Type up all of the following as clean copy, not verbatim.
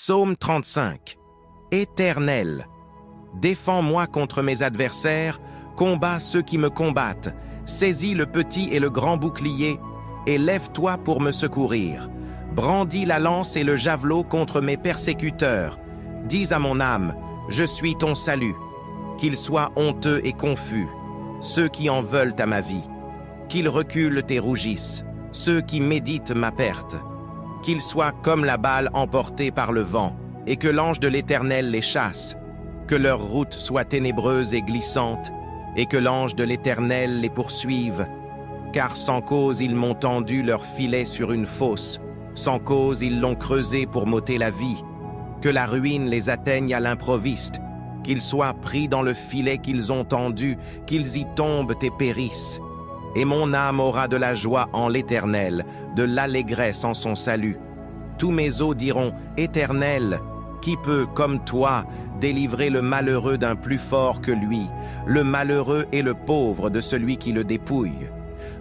Psaume 35. Éternel, défends-moi contre mes adversaires, combats ceux qui me combattent, saisis le petit et le grand bouclier, et lève-toi pour me secourir. Brandis la lance et le javelot contre mes persécuteurs. Dis à mon âme, je suis ton salut. Qu'ils soient honteux et confus, ceux qui en veulent à ma vie. Qu'ils reculent et rougissent, ceux qui méditent ma perte. Qu'ils soient comme la balle emportée par le vent, et que l'ange de l'Éternel les chasse. Que leur route soit ténébreuse et glissante, et que l'ange de l'Éternel les poursuive. Car sans cause ils m'ont tendu leur filet sur une fosse, sans cause ils l'ont creusé pour m'ôter la vie. Que la ruine les atteigne à l'improviste, qu'ils soient pris dans le filet qu'ils ont tendu, qu'ils y tombent et périssent. Et mon âme aura de la joie en l'Éternel, de l'allégresse en son salut. Tous mes os diront, Éternel, qui peut, comme toi, délivrer le malheureux d'un plus fort que lui, le malheureux et le pauvre de celui qui le dépouille?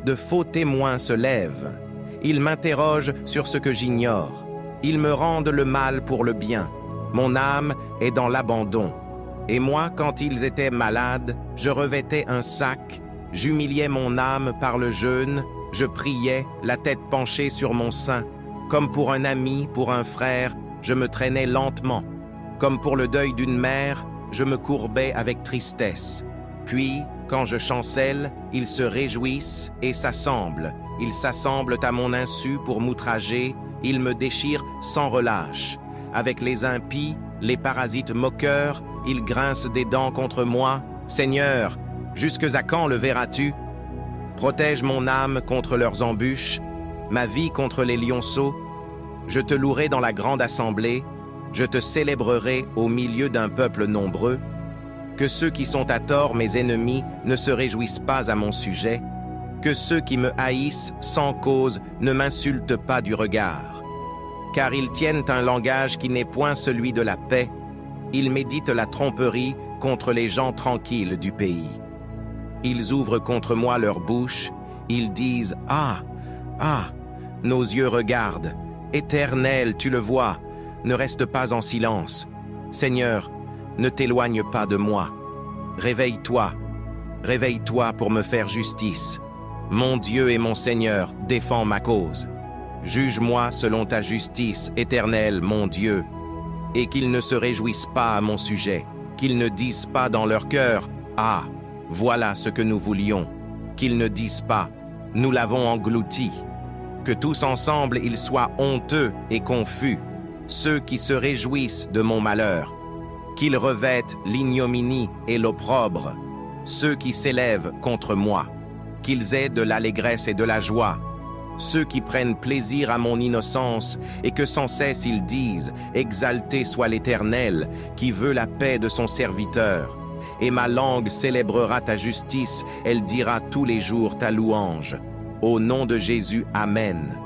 De faux témoins se lèvent. Ils m'interrogent sur ce que j'ignore. Ils me rendent le mal pour le bien. Mon âme est dans l'abandon. Et moi, quand ils étaient malades, je revêtais un sac, j'humiliais mon âme par le jeûne, je priais, la tête penchée sur mon sein. Comme pour un ami, pour un frère, je me traînais lentement. Comme pour le deuil d'une mère, je me courbais avec tristesse. Puis, quand je chancelle, ils se réjouissent et s'assemblent. Ils s'assemblent à mon insu pour m'outrager, ils me déchirent sans relâche. Avec les impies, les parasites moqueurs, ils grincent des dents contre moi. Seigneur, jusque à quand le verras-tu? Protège mon âme contre leurs embûches, ma vie contre les lionceaux. Je te louerai dans la grande assemblée, je te célébrerai au milieu d'un peuple nombreux. Que ceux qui sont à tort mes ennemis ne se réjouissent pas à mon sujet, que ceux qui me haïssent sans cause ne m'insultent pas du regard. Car ils tiennent un langage qui n'est point celui de la paix, ils méditent la tromperie contre les gens tranquilles du pays. Ils ouvrent contre moi leur bouche, ils disent « Ah, ah !» Nos yeux regardent. Éternel, tu le vois, ne reste pas en silence. Seigneur, ne t'éloigne pas de moi. Réveille-toi, réveille-toi pour me faire justice. Mon Dieu et mon Seigneur, défends ma cause. Juge-moi selon ta justice, Éternel, mon Dieu. Et qu'ils ne se réjouissent pas à mon sujet, qu'ils ne disent pas dans leur cœur « Ah, voilà ce que nous voulions », qu'ils ne disent pas « Nous l'avons englouti ». Que tous ensemble ils soient honteux et confus, ceux qui se réjouissent de mon malheur, qu'ils revêtent l'ignominie et l'opprobre, ceux qui s'élèvent contre moi, qu'ils aient de l'allégresse et de la joie, ceux qui prennent plaisir à mon innocence et que sans cesse ils disent « Exalté soit l'Éternel, qui veut la paix de son serviteur. » Et ma langue célébrera ta justice, elle dira tous les jours ta louange. Au nom de Jésus, Amen.